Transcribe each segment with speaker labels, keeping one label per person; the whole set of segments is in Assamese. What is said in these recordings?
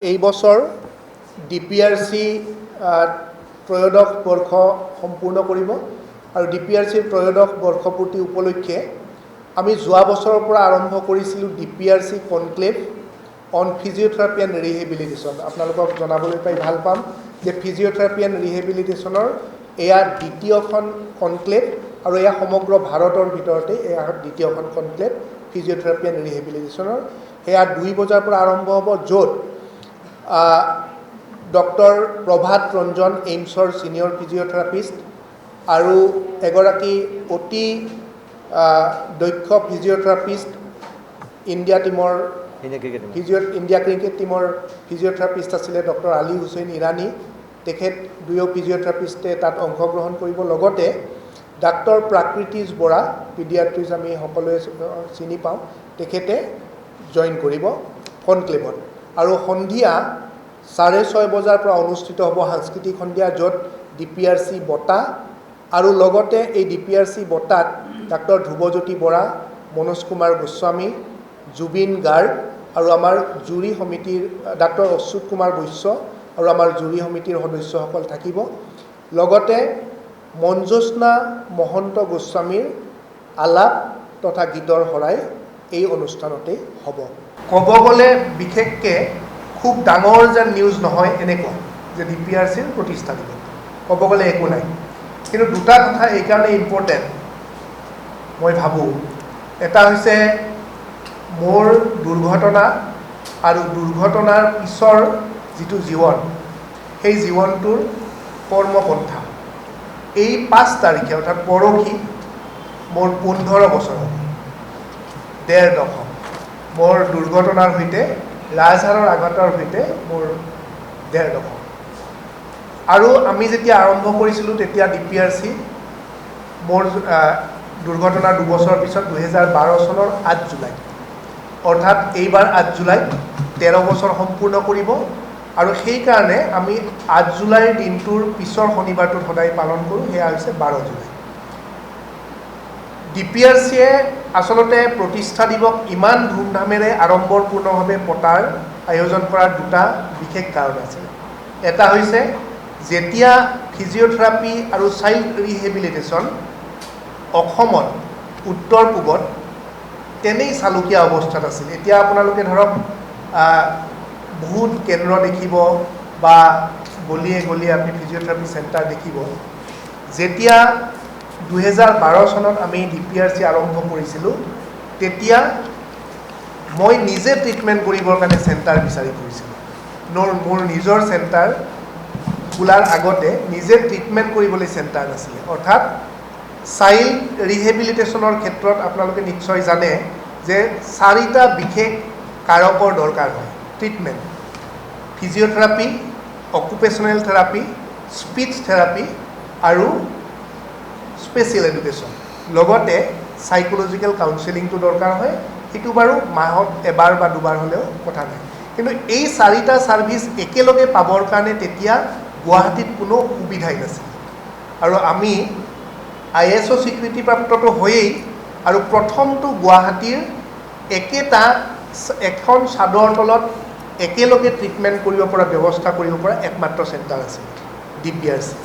Speaker 1: এই বছৰ ডিপিআৰচি ত্ৰয়োদশ বৰ্ষ সম্পূৰ্ণ কৰিব আৰু ডিপিআৰচিৰ ত্ৰয়োদশ বৰ্ষপূৰ্তি উপলক্ষে আমি যোৱা বছৰৰ পৰা আৰম্ভ কৰিছিলোঁ DPRC conclave on physiotherapy and rehabilitation. আপোনালোকক জনাবলৈ পাই ভাল পাম যে ফিজিঅ'থেৰাপি এণ্ড ৰিহেবিলিটেশ্যনৰ এয়া দ্বিতীয়খন কনক্লেভ আৰু এয়া সমগ্ৰ ভাৰতৰ ভিতৰতে এয়া দ্বিতীয়খন কনক্লেভ ফিজিঅ'থেৰাপি এণ্ড ৰিহেবিলিটেশ্যনৰ। সেয়া 2 বজাৰ পৰা আৰম্ভ হ'ব, য'ত ডক্টৰ প্ৰভাত ৰঞ্জন এইমছৰ ছিনিয়ৰ ফিজিঅ'থেৰাপিষ্ট আৰু এগৰাকী অতি দক্ষ ফিজিঅ'থেৰাপিষ্ট ইণ্ডিয়া ক্ৰিকেট টিমৰ ফিজিঅ'থেৰাপিষ্ট আছিলে ডক্টৰ আলী হুছেইন ইৰাণী। তেখেত দুয়ো ফিজিঅ'থেৰাপিষ্টে তাত অংশগ্ৰহণ কৰিব। লগতে ডাক্তৰ প্ৰাকৃতিজ বৰা, পিডিয়াট্ৰিজ আমি সকলোৱে চিনি পাওঁ, তেখেতে জইন কৰিব কনক্লেভত। আৰু সন্ধিয়া 6:30 বজাৰ পৰা অনুষ্ঠিত হ'ব সাংস্কৃতিক সন্ধিয়া, য'ত ডিপিআৰচি বঁটা আৰু লগতে এই ডিপিআৰচি বঁটাত ডাক্তৰ ধ্ৰুৱজ্যোতি বৰা, মনোজ কুমাৰ গোস্বামী, জুবিন গাৰ্গ আৰু আমাৰ জুৰি সমিতিৰ ডাক্তৰ অচ্যুত কুমাৰ বৈশ্য আৰু আমাৰ জুৰি সমিতিৰ সদস্যসকল থাকিব। লগতে মঞ্জোস্না মহন্ত গোস্বামীৰ আলাপ তথা গীতৰ শৰাই এই অনুষ্ঠানতেই হ'ব। ক'ব গ'লে বিশেষকৈ খুব ডাঙৰ যেন নিউজ নহয় এনেকুৱা যে ডিপিআৰচিৰ প্ৰতিষ্ঠা দিব, ক'ব গ'লে একো নাই। কিন্তু দুটা কথা এইকাৰণে ইম্পৰ্টেণ্ট মই ভাবোঁ। এটা হৈছে মোৰ দুৰ্ঘটনা আৰু দুৰ্ঘটনাৰ পিছৰ যিটো জীৱন, সেই জীৱনটোৰ কৰ্মপন্থা। এই 5 তাৰিখে অৰ্থাৎ পৰহি মোৰ 15 বছৰ হ'ব, 1.5 দশক মোৰ দুৰ্ঘটনাৰ সৈতে, ৰাজহাড়ৰ আঘাতৰ সৈতে মোৰ 1.5 দশক। আৰু আমি যেতিয়া আৰম্ভ কৰিছিলোঁ তেতিয়া ডিপিআৰচি মোৰ দুৰ্ঘটনাৰ 2 বছৰৰ পিছত 2012 চনৰ 8 জুলাই, অৰ্থাৎ এইবাৰ 8 জুলাইত 13 বছৰ সম্পূৰ্ণ কৰিব। আৰু সেইকাৰণে আমি 8 জুলাইৰ দিনটোৰ পিছৰ শনিবাৰটোত সদায় পালন কৰোঁ, সেয়া হৈছে 12 জুলাই। ডিপিআৰচিয়ে আচলতে প্ৰতিষ্ঠা দিৱস ইমান ধুমধামেৰে আড়ম্বৰপূৰ্ণভাৱে পতাৰ আয়োজন কৰাৰ দুটা বিশেষ কাৰণ আছে। এটা হৈছে যেতিয়া ফিজিঅ'থেৰাপি আৰু চাইল্ড ৰিহেবিলিটেশ্যন অসমত উত্তৰ পূবত তেনেই চালুকীয়া অৱস্থাত আছিল। এতিয়া আপোনালোকে ধৰক বহুত কেন্দ্ৰ দেখিব বা গলিয়ে গলিয়ে আপুনি ফিজিঅ'থেৰাপি চেণ্টাৰ দেখিব। যেতিয়া 2012 চনত আমি ডিপিআৰচি আৰম্ভ কৰিছিলোঁ, তেতিয়া মই নিজে ট্ৰিটমেণ্ট কৰিবৰ কাৰণে চেণ্টাৰ বিচাৰি ফুৰিছিলোঁ। মোৰ নিজৰ চেণ্টাৰ খোলাৰ আগতে নিজে ট্ৰিটমেণ্ট কৰিবলৈ চেণ্টাৰ নাছিলে। অৰ্থাৎ চাইল্ড ৰিহেবিলিটেশ্যনৰ ক্ষেত্ৰত আপোনালোকে নিশ্চয় জানে যে 4টা বিশেষ কাৰকৰ দৰকাৰ হয় treatment: physiotherapy, occupational therapy, speech therapy আৰু স্পেচিয়েল এডুকেশ্যন। লগতে চাইক'লজিকেল কাউন্সেলিংটো দৰকাৰ হয়। সেইটো বাৰু মাহত এবাৰ বা দুবাৰ হ'লেও কথা নাই। কিন্তু এই 4টা ছাৰ্ভিচ একেলগে পাবৰ কাৰণে তেতিয়া গুৱাহাটীত কোনো সুবিধাই নাছিল। আৰু আমি ISO স্বীকৃতিপ্ৰাপ্তটো হয়েই, আৰু প্ৰথমটো গুৱাহাটীৰ এখন চাদৰ তলত একেলগে ট্ৰিটমেণ্ট কৰিব পৰা, ব্যৱস্থা কৰিব পৰা একমাত্ৰ চেণ্টাৰ আছিল ডিপিআৰচি।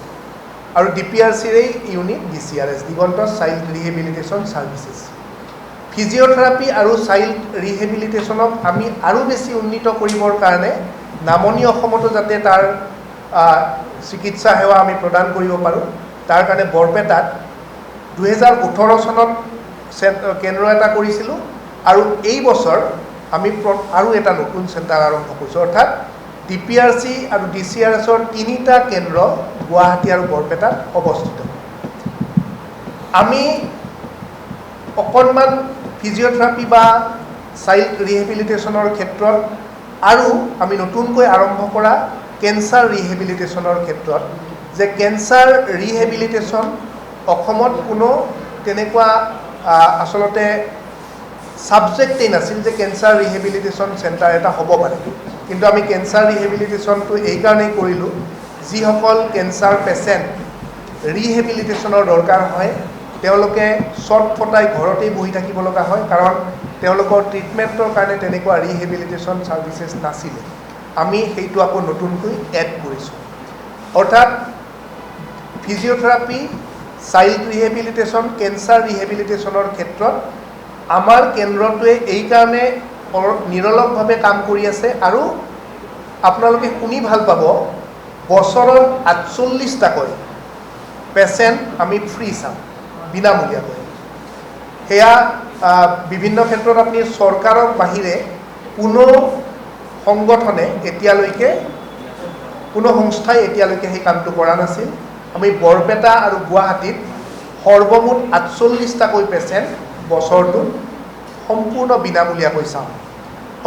Speaker 1: আৰু ডিপিআৰচিৰ এই ইউনিট DCRS, দিগন্ত চাইল্ড ৰিহেবিলিটেশ্যন ছাৰ্ভিচেছ। ফিজিঅ'থেৰাপি আৰু চাইল্ড ৰিহেবিলিটেশ্যনক আমি আৰু বেছি উন্নীত কৰিবৰ কাৰণে নামনি অসমতো যাতে তাৰ চিকিৎসা সেৱা আমি প্ৰদান কৰিব পাৰোঁ, তাৰ কাৰণে বৰপেটাত 2018 চনত কেন্দ্ৰ এটা কৰিছিলোঁ। আৰু এই বছৰ আমি আৰু এটা নতুন চেণ্টাৰ আৰম্ভ কৰিছোঁ। অৰ্থাৎ ডিপিআৰচি আৰু DCRSৰ 3টা কেন্দ্ৰ গুৱাহাটী আৰু বৰপেটাত অৱস্থিত। আমি অকণমান ফিজিঅ'থেৰাপি বা চাইল্ড ৰিহেবিলিটেশ্যনৰ ক্ষেত্ৰত আৰু আমি নতুনকৈ আৰম্ভ কৰা কেঞ্চাৰ ৰিহেবিলিটেশ্যনৰ ক্ষেত্ৰত, যে কেঞ্চাৰ ৰিহেবিলিটেশ্যন অসমত কোনো তেনেকুৱা আচলতে ছাবজেক্টেই নাছিল যে কেঞ্চাৰ ৰিহেবিলিটেশ্যন চেণ্টাৰ এটা হ'ব পাৰে। কিন্তু আমি কেঞ্চাৰ ৰিহেবিলিটেশ্যনটো এইকাৰণেই কৰিলোঁ, যিসকল কেঞ্চাৰ পেচেণ্ট ৰিহেবিলিটেশ্যনৰ দৰকাৰ হয় তেওঁলোকে শ্বৰ্ট ফটাই ঘৰতেই বহি থাকিব লগা হয়, কাৰণ তেওঁলোকৰ ট্ৰিটমেণ্টৰ কাৰণে তেনেকুৱা ৰিহেবিলিটেশ্যন ছাৰ্ভিচেছ নাছিলে। আমি সেইটো আকৌ নতুনকৈ এড কৰিছোঁ। অৰ্থাৎ ফিজিঅ'থেৰাপি, চাইল্ড ৰিহেবিলিটেশ্যন, কেঞ্চাৰ ৰিহেবিলিটেশ্যনৰ ক্ষেত্ৰত আমাৰ কেন্দ্ৰটোৱে এইকাৰণে নিৰলসভাৱে কাম কৰি আছে। আৰু আপোনালোকে শুনি ভাল পাব, বছৰত 48টাকৈ পেচেণ্ট আমি ফ্ৰী চাম, বিনামূলীয়াকৈ। সেয়া বিভিন্ন ক্ষেত্ৰত আপুনি চৰকাৰৰ বাহিৰে কোনো সংগঠনে এতিয়ালৈকে, কোনো সংস্থাই এতিয়ালৈকে সেই কামটো কৰা নাছিল। আমি বৰপেটা আৰু গুৱাহাটীত সৰ্বমুঠ 48টাকৈ পেচেণ্ট বছৰটোত সম্পূৰ্ণ বিনামূলীয়াকৈ চাওঁ।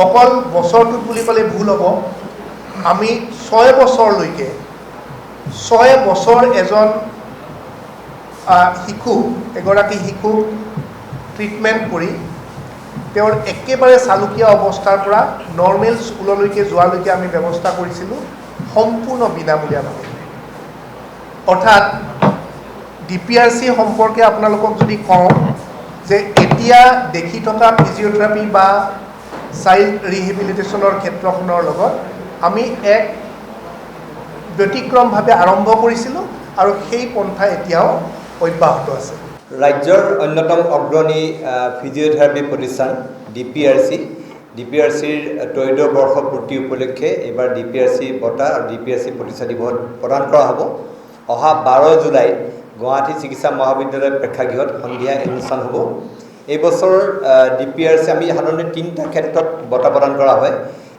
Speaker 1: অকল বছৰটোত বুলি ক'লে ভুল হ'ব, আমি 6 বছৰলৈকে, 6 বছৰ এজন এগৰাকী শিশুক ট্ৰিটমেণ্ট কৰি তেওঁৰ একেবাৰে চালুকীয়া অৱস্থাৰ পৰা নৰ্মেল স্কুললৈকে যোৱালৈকে আমি ব্যৱস্থা কৰিছিলোঁ সম্পূৰ্ণ বিনামূলীয়াভাৱে। অৰ্থাৎ DPRC সম্পৰ্কে আপোনালোকক যদি কওঁ যে এতিয়া দেখি থকা ফিজিঅ'থেৰাপি বা চাইল্ড ৰিহেবিলিটেশ্যনৰ ক্ষেত্ৰখনৰ লগত আমি এক ব্যতিক্ৰমভাৱে আৰম্ভ কৰিছিলোঁ আৰু সেই পন্থা এতিয়াও অব্যাহত আছে।
Speaker 2: ৰাজ্যৰ অন্যতম অগ্ৰণী ফিজিঅ'থেৰাপি প্ৰতিষ্ঠান DPRCৰ ত্ৰয়োদশ বৰ্ষ পূৰ্তি উপলক্ষে এইবাৰ DPRC বঁটা আৰু DPRC প্ৰতিষ্ঠা দিৱস প্ৰদান কৰা হ'ব। অহা 12 জুলাইত গুৱাহাটী চিকিৎসা মহাবিদ্যালয় প্ৰেক্ষাগৃহত সন্ধিয়া অনুষ্ঠান হ'ব। এই বছৰ DPRC আমি সাধাৰণতে 3টা ক্ষেত্ৰত বঁটা প্ৰদান কৰা হয়।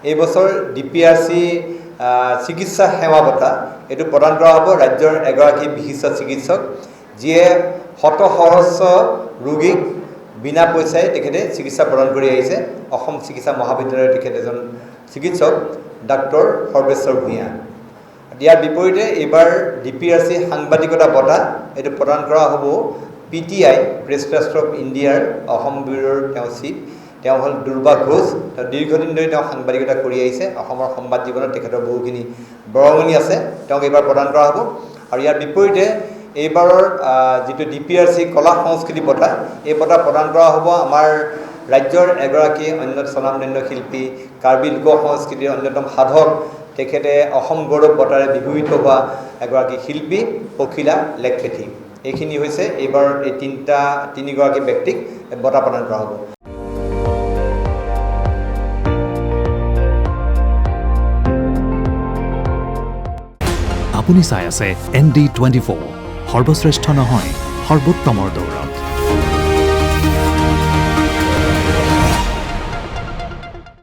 Speaker 2: এই বছৰ DPRC চিকিৎসা সেৱা বঁটা এইটো প্ৰদান কৰা হ'ব ৰাজ্যৰ এগৰাকী বিশিষ্ট চিকিৎসক, যিয়ে শত সহস্ৰ ৰোগীক বিনা পইচাই তেখেতে চিকিৎসা প্ৰদান কৰি আহিছে। অসম চিকিৎসা মহাবিদ্যালয়ৰ তেখেত এজন চিকিৎসক, ডাক্তৰ সৰ্বেশ্বৰ ভূঞা। ইয়াৰ বিপৰীতে এইবাৰ DPRC সাংবাদিকতা বঁটা এইটো প্ৰদান কৰা হ'ব PTI, প্ৰেছ ট্ৰাষ্ট অফ ইণ্ডিয়াৰ অসম ব্যুৰোৰ তেওঁ চিফ, তেওঁ হ'ল দুৰ্বা ঘোষ। তেওঁ দীৰ্ঘদিন ধৰি তেওঁ সাংবাদিকতা কৰি আহিছে। অসমৰ সংবাদ জীৱনত তেখেতৰ বহুখিনি বৰঙণি আছে, তেওঁক এইবাৰ প্ৰদান কৰা হ'ব। আৰু ইয়াৰ বিপৰীতে এইবাৰৰ যিটো DPRC কলা সংস্কৃতি বঁটা, এই বঁটা প্ৰদান কৰা হ'ব আমাৰ ৰাজ্যৰ এগৰাকী স্বনামধন্য শিল্পী, কাৰ্বি লোক সংস্কৃতিৰ অন্যতম সাধক, তেখেতে অসম গৌৰৱ বঁটাৰে বিভূষিত হোৱা এগৰাকী শিল্পী পখিলা লেখপেথী। এইখিনি হৈছে এইবাৰ এই তিনিগৰাকী ব্যক্তিক বঁটা প্ৰদান কৰা হ'ব।
Speaker 3: আপুনি চাই আছে ND24, সৰ্বশ্ৰেষ্ঠ নহয় সৰ্বোত্তমৰ দৌৰ।